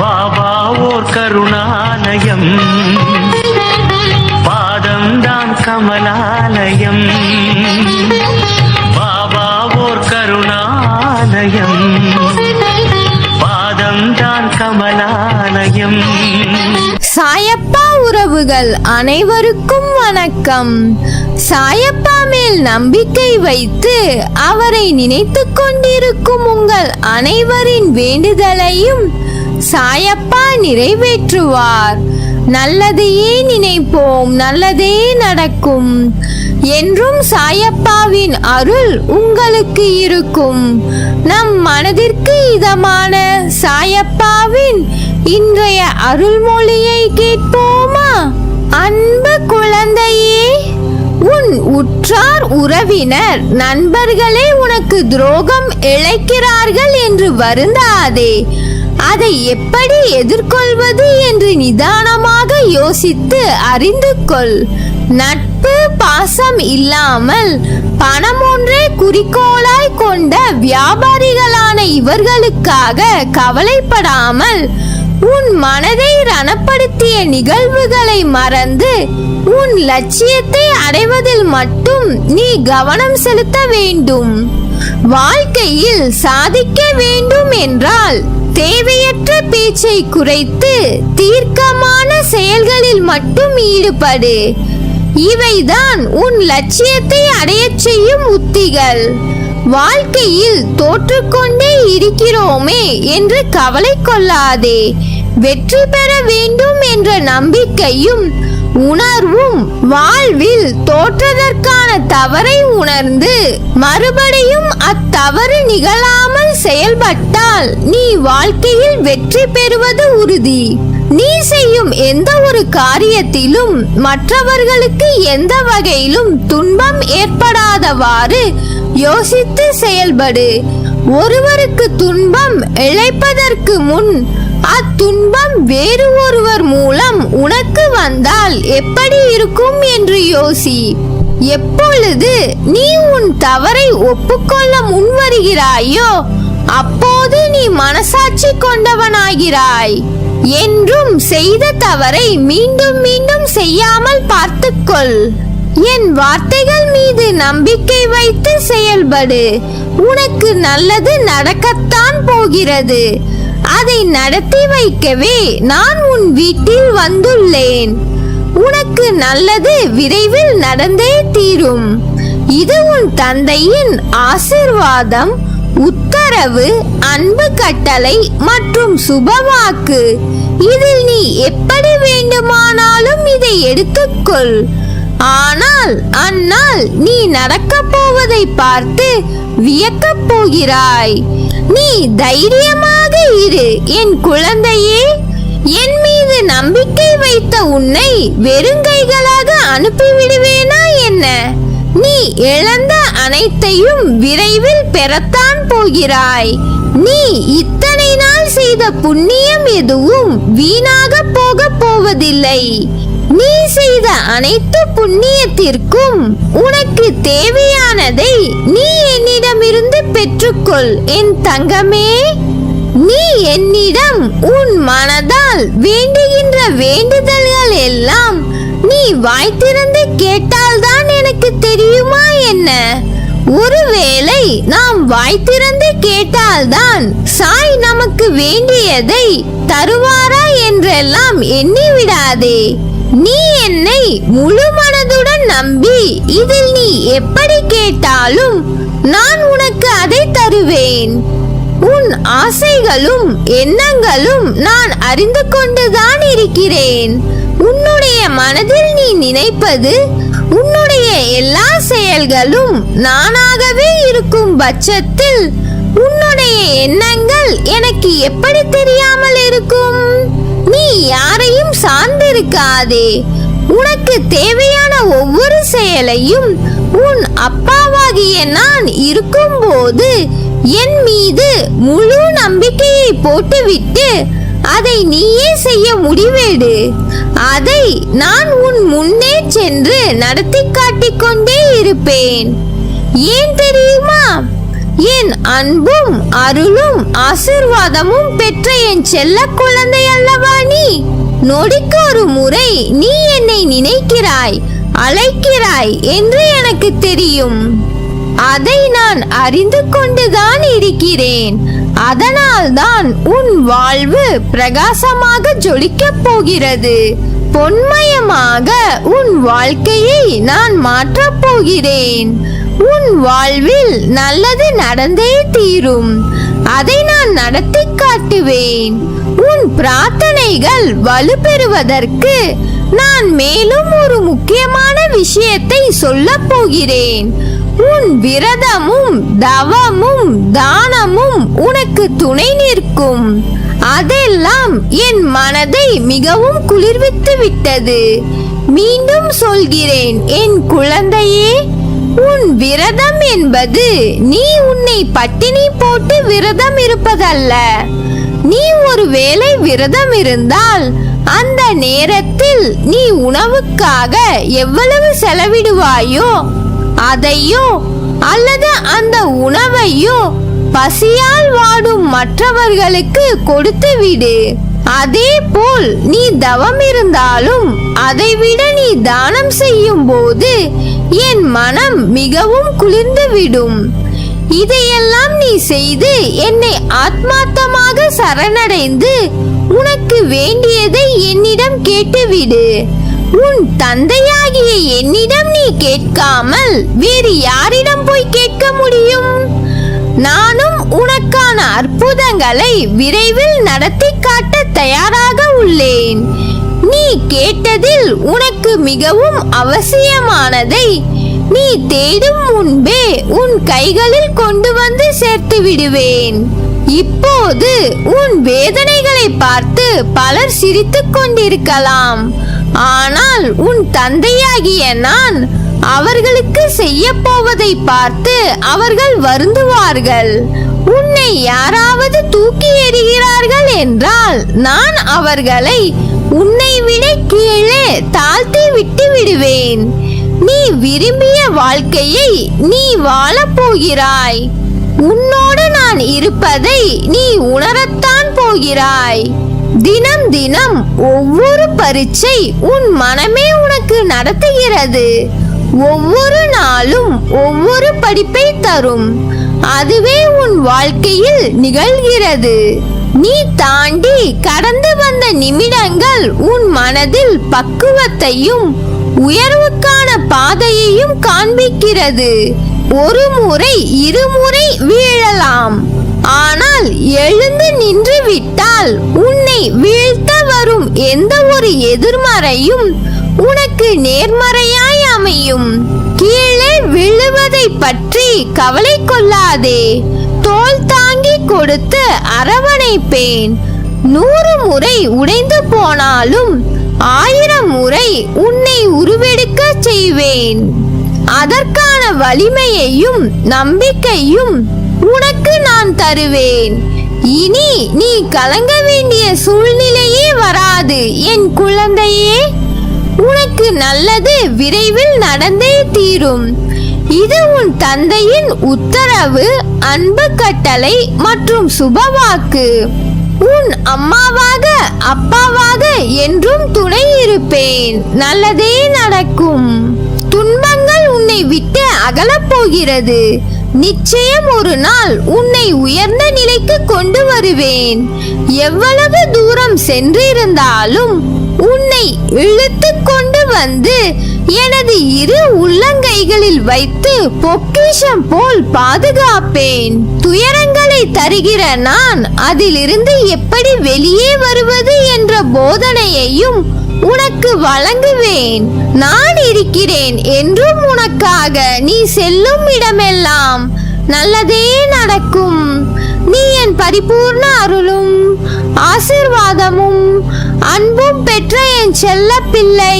பாபா ஓர் கருணாலயம், பாதம்தான் கமலாலயம். பாபா ஓர் கருணாலயம், பாதம்தான் கமலாலயம். சாயப்பா உறவுகள் அனைவருக்கும் வணக்கம். சாயப்பா மேல் நம்பிக்கை வைத்து அவரை நினைத்துக் கொண்டிருக்கும் உங்கள் அனைவரின் வேண்டுதலையும் சாயப்பா நிறைவேற்றுவார். நல்லதையே நினைப்போம், நல்லதே நடக்கும். என்றும் சாயப்பாவின் அருள் உங்களுக்கு இருக்கும். நம் மனதிற்கு இதமான சாயப்பாவின் இன்றைய அருள்மொழியை கேட்போமா? அன்பு குழந்தையே, உன் உற்றார் உறவினர் நண்பர்களே உனக்கு துரோகம் இழைக்கிறார்கள் என்று வருந்தாதே. அதை எப்படி எதிர்கொள்வது என்று நிதானமாக யோசித்து அறிந்து கொள். நட்பு பாசம் இல்லாமல் பணம் ஒன்றே குறிக்கோளாய் கொண்ட வியாபாரிகளான இவர்களுக்காக கவலைப்படாமல் உன் மனதை ரணப்படுத்திய நிகழ்வுகளை மறந்து உன் லட்சியத்தை அடைவதில் மட்டும் நீ கவனம் செலுத்த வேண்டும். வாழ்க்கையில் சாதிக்க வேண்டும் என்றால் தேவையற்ற பேச்சை குறைத்து தீர்க்கமான செயல்களில் மட்டும் ஈடுபடு. இவைதான் உன் லட்சியத்தை அடையச் செய்யும் உத்திகள். வாழ்க்கையில் தோற்றுக்கொண்டே இருக்கிறோமே என்று கவலை கொள்ளாதே. வெற்றி பெற வேண்டும் என்ற நம்பிக்கையும் உணர்வும் வாழ்வில் தோற்றதற்கான தவறை உணர்ந்து மறுபடியும் அத்தவறு நிகழாமல் செயல்பட்டால் நீ வாழ்க்கையில் வெற்றி பெறுவது உறுதி. நீ செய்யும் எந்த ஒரு காரியத்திலும் மற்றவர்களுக்கு எந்த வகையிலும் துன்பம் ஏற்படாதவாறு யோசித்து செயல்படு. ஒருவருக்கு துன்பம் இழைப்பதற்கு முன் அத்துன்பம் வேறு ஒருவர் மூலம் உனக்கு வந்தால் எப்படி இருக்கும் என்று யோசி. எப்பொழுது நீ உன் தவறை ஒப்புக்கொள்ள முன்வருகிறாயோ அப்போது நீ மனசாட்சி கொண்டவனாகிறாய். என்றும் செய்த தவறை மீண்டும் மீண்டும் செய்யாமல் பார்த்துக்கொள். என் வார்த்தைகள் மீது நம்பிக்கை வைத்து செயல்படு. உனக்கு நல்லது நடக்கத்தான் போகிறது. அதை நடத்தி வைக்கவே நான் உன் வீட்டில் வந்துள்ளேன். உனக்கு நல்லது விரைவில் நடந்தே தீரும். இது உன் தந்தையின் ஆசீர்வாதம், உத்தரவு, அன்பு கட்டளை மற்றும் சுபவாக்கு. இதில் நீ எப்படி வேண்டுமானாலும் இதை எடுத்துக்கொள். ஆனால் அந்நாள் நீ நடக்கப் போவதை பார்த்து வியக்கப் போகிறாய். நீ தைரியமாக இரு என் குழந்தையே. என் மீது நம்பிக்கை வைத்த உன்னை வெறுங்கைகளாக அனுப்பிவிடுவேனா என்ன? நீ இழந்த அனைத்தையும் விரைவில் பெறத்தான் போகிறாய். நீ இத்தனை நாள் செய்த புண்ணியம் எதுவும் வீணாக போக போவதில்லை. நீ செய்த அனைத்து புண்ணியத்திற்கும் உனக்கு தேவையானதை நீ என்னிடமிருந்து பெற்றுக்கொள் என் தங்கமே. நீ என்னிடம் உன் மனதால் வேண்டுகின்ற வேண்டுதல்கள் எல்லாம் நீ வாய் திறந்து கேட்டால்தான் எனக்கு தெரியுமா என்ன? ஒருவேளை நாம் வாய் திறந்து கேட்டால்தான் சாய் நமக்கு வேண்டியதை தருவாரா என்றெல்லாம் எண்ணி விடாதே. நீ என்னை முழு மனதுடன் நம்பி இதில் நீ எப்படி கேட்டாலும் நான் உனக்கு அதை தருவேன். உன் ஆசைகளும் எண்ணங்களும் நான் அறிந்து கொண்டுதான் இருக்கிறேன். உன்னுடைய மனதில் நீ நினைப்பது, உன்னுடைய எல்லா செயல்களும் நானாகவே இருக்கும் பட்சத்தில் உன்னுடைய எண்ணங்கள் எனக்கு எப்படி தெரியாமல் இருக்கும்? நீ யாரையும் சார்ந்திருக்காதே. உனக்கு தேவையான ஒவ்வொரு செயலையும் உன் அப்பாவாகிய நான் இருக்கும்போது என் மீது முழு நம்பிக்கையை போட்டுவிட்டு அதை நீயே செய்ய முடிவெடு. அதை நான் உன் முன்னே சென்று நடத்தி காட்டிக் கொண்டே இருப்பேன். ஏன் தெரியுமா? என் அன்பும் அருளும் ஆசீர்வாதமும் பெற்ற என் செல்ல குழந்தை அல்லவா நீ? நொடிக்கு ஒரு முறை நீ என்னை நினைக்கிறாய், அழைக்கிறாய் என்று எனக்கு தெரியும். அதை நான் அறிந்து கொண்டுதான் இருக்கிறேன். அதனால்தான் உன் வாழ்வு பிரகாசமாக ஜொலிக்கப் போகிறது. பொன்மயமாக உன் வாழ்க்கையை நான் மாற்றப் போகிறேன். உன் வாழ்வில் நல்லது நடந்தே தீரும். அதை நான் நடத்தி காட்டுவேன். உன் பிரார்த்தனைகள் வலுப்பெறுவதற்கு நான் மேலும் ஒரு முக்கியமான விஷயத்தை சொல்லப் போகிறேன். உன் விரதமும் தவமும் தானமும் உனக்கு துணை நிற்கும். அதெல்லாம் என் மனதை மிகவும் குளிர்வித்து விட்டது. மீண்டும் சொல்கிறேன் என் குழந்தையே, உன் விரதம் என்பது நீ உன்னை பட்டினி போட்டு விரதம் இருப்பதல்ல. நீ ஒருவேளை விரதம் இருந்தால் அந்த நேரத்தில் நீ உணவுக்காக எவ்வளவு செலவிடுவாயோ அதையோ அல்லது அந்த உணவையோ பசியால் வாடும் மற்றவர்களுக்கு கொடுத்து விடு. அதே போல் நீ தவம் இருந்தாலும் அதைவிட நீ தானம் செய்யும் போது என் மனம் மிகவும் குளிர்ந்து விடும். இதையெல்லாம் நீ செய்து என்னை ஆத்மார்த்தமாக சரணடைந்து உனக்கு வேண்டியதை என்னிடம் கேட்டுவிடு. உன் தந்தையாகிய என்னிடம் நீ கேட்காமல் வேறு யாரிடம் போய் கேட்க முடியும்? நானும் உனக்கான அற்புதங்களை விரைவில் நடத்தி காட்ட தயாராக உள்ளேன். நீ கேட்டதில் உனக்கு மிகவும் அவசியமானதை நீ தேடும் முன்பே உன் கைகளில் கொண்டு வந்து சேர்த்து விடுவேன். இப்போது உன் வேதனைகளை பார்த்து பலர் சிரித்துக் கொண்டிருக்கலாம். ஆனால் உன் தந்தையாகிய நான் அவர்களுக்கு செய்ய போவதை பார்த்து அவர்கள் வருந்துவார்கள். உன்னை யாராவது தூக்கி எறிகிறார்கள் என்றால் நான் அவர்களை உன்னை விட கீழே தாழ்த்தி விட்டு விடுவேன். நீ விரும்பிய வாழ்க்கையை நீ வாழப் போகிறாய். உன்னோடு நான் இருப்பதை நீ உணரத்தான் போகிறாய். தினம் தினம் ஒவ்வொரு பரீட்சை உன் மனமே உனக்கு நடத்துகிறது. ஒவ்வொரு நாளும் ஒவ்வொரு படிப்பை தரும். அதுவே உன் வாழ்க்கையில் நிகழ்கிறது. நீ தாண்டி கடந்து வந்த நிமிடங்கள் உன் மனதில் பக்குவத்தையும் உயர்வுக்கான பாதையையும் காண்பிக்கிறது. ஒரு முறை இருமுறை வீழலாம், ஆனால் எழுந்து நின்று விட்டால் உன்னை வீழ்த்த வரும் எந்த ஒரு எதிர்மறையும் உனக்கு நேர்மறையாய் அமையும். கீழே விழுவதை பற்றி கவலை கொள்ளாதே. தோள் தாங்கி கொடுத்து அரவணைப்பேன். 100 முறை உடைந்து போனாலும் 1000 முறை உன்னை உருவெடுக்க செய்வேன். அதற்கான வலிமையையும் நம்பிக்கையும் உனக்கு நான் தருவேன். இனி நீ கலங்க வேண்டிய சூழ்நிலையே வராது என் குழந்தையே. உனக்கு நல்லது விரைவில் நடந்தே தீரும். இது உன் தந்தையின் உத்தரவு, அன்பு கட்டளை மற்றும் சுபவாக்கு. உன் அம்மாவாக அப்பாவாக என்றும் துணை இருப்பேன். நல்லதே நடக்கும். துன்பங்கள் உன்னை விட்டு அகலப் போகிறது. நிச்சயம் ஒரு நாள் உன்னை உயர்ந்த நிலைக்கு கொண்டு வருவேன். எவ்வளவு தூரம் சென்றிருந்தாலும் உன்னை இழுத்து கொண்டு வந்து எனது 2 உள்ளங்கைகளில் வைத்து பொக்கிஷம் போல் பாதுகாப்பேன். துயரங்களை தருகிற நான் அதிலிருந்து எப்படி வெளியே வருவது என்ற போதனையையும் உனக்கு வழங்குவேன். நான் இருக்கிறேன் என்றும் உனக்காக. நீ செல்லும் இடமெல்லாம் நல்லதே நடக்கும். நீ என் பரிபூர்ண அருளும் ஆசீர்வாதமும் அன்பும் பெற்ற என் செல்ல பிள்ளை.